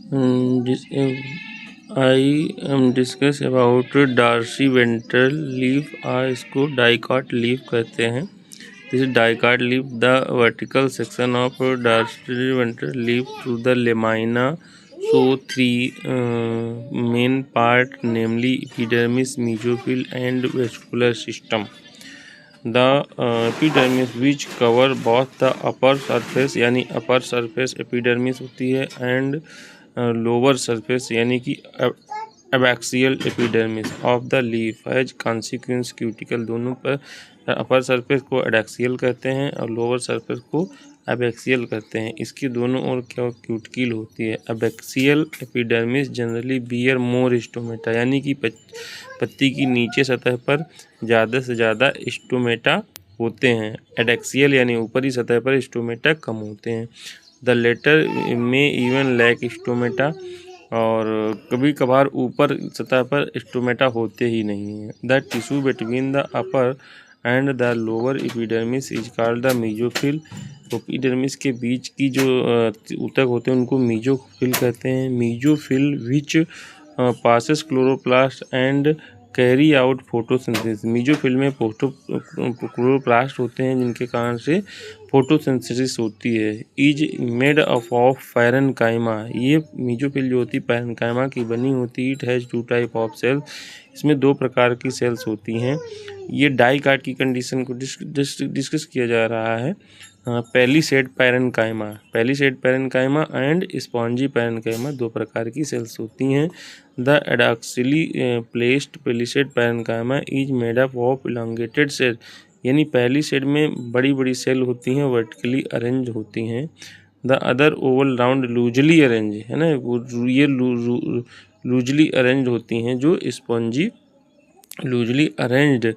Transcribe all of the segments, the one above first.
I am discuss about dorsiventral leaf. इसको dicot leaf कहते हैं। This is dicot leaf, the vertical section of dorsiventral leaf to the lamina show three main part, namely epidermis, mesophyll and vascular system. The epidermis which cover both the upper surface यानी upper surface epidermis होती है and lower surface यानी कि abaxial epidermis of the leaf has consequence cuticle. दोनों पर upper surface को adaxial कहते हैं और लोअर सरफेस को एबैक्सियल कहते हैं। इसकी दोनों ओर क्या क्यूटिकल होती है। एबैक्सियल एपिडर्मिस जनरली बियर मोर स्टोमेटा यानी कि पत्ती की नीचे सतह पर ज़्यादा से ज़्यादा स्टोमेटा होते हैं। एडैक्सियल यानी ऊपरी सतह पर स्टोमेटा कम होते हैं। द लेटर में इवन लैक स्टोमेटा, और कभी कभार ऊपर सतह पर स्टोमेटा होते ही नहीं है। The tissue between the upper and the lower epidermis is called the mesophyll. Epidermis के बीच की जो ऊतक होते हैं उनको मेसोफिल कहते हैं। Mesophyll which passes chloroplast and carry out photosynthesis. Mesophyll में क्लोरोप्लास्ट होते हैं जिनके कारण से फोटोसिंथेसिस होती है। Is made of parenchyma. ये मेसोफिल जो होती है पैरेन्काइमा की बनी होती है। It has two type of cell. इसमें दो प्रकार की सेल्स होती हैं। ये डाइकॉट की कंडीशन को डिस्कस किया जा रहा है। Palisade parenchyma and spongy parenchyma, दो प्रकार की सेल्स होती हैं। The adaxially placed palisade parenchyma is made up of elongated cell यानी पहली सेड में बड़ी बड़ी सेल होती हैं, वर्टिकली अरेंज होती हैं। The other oval round loosely arrange है ना, ये लूजली अरेंज होती हैं जो spongy loosely arranged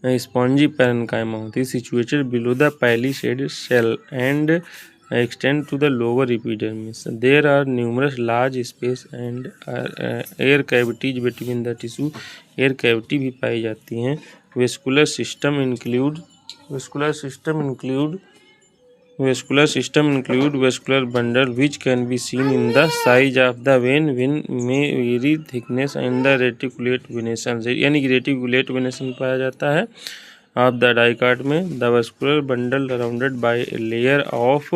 spongy parenchyma होती है। Situated below the palisade cell and extend to the lower epidermis. There are numerous large space and air cavities between the tissue. Air cavity भी पाई जाती हैं। Vascular system include vascular bundle which can be seen in the size of the vein may vary thickness and the reticulate venation यानी कि reticulate venation पाया जाता है। Of the dicot में the vascular bundle surrounded by a layer of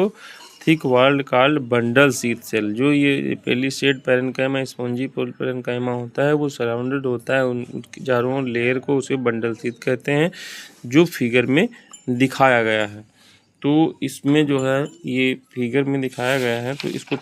thick walled called bundle sheath cell. जो ये palisade parenchyma spongy parenchyma होता है वो सराउंडेड होता है उनकी चारों लेयर को, उसे बंडल शीथ कहते हैं, जो फिगर में दिखाया गया है। तो इसमें जो है ये फिगर में दिखाया गया है, तो इसको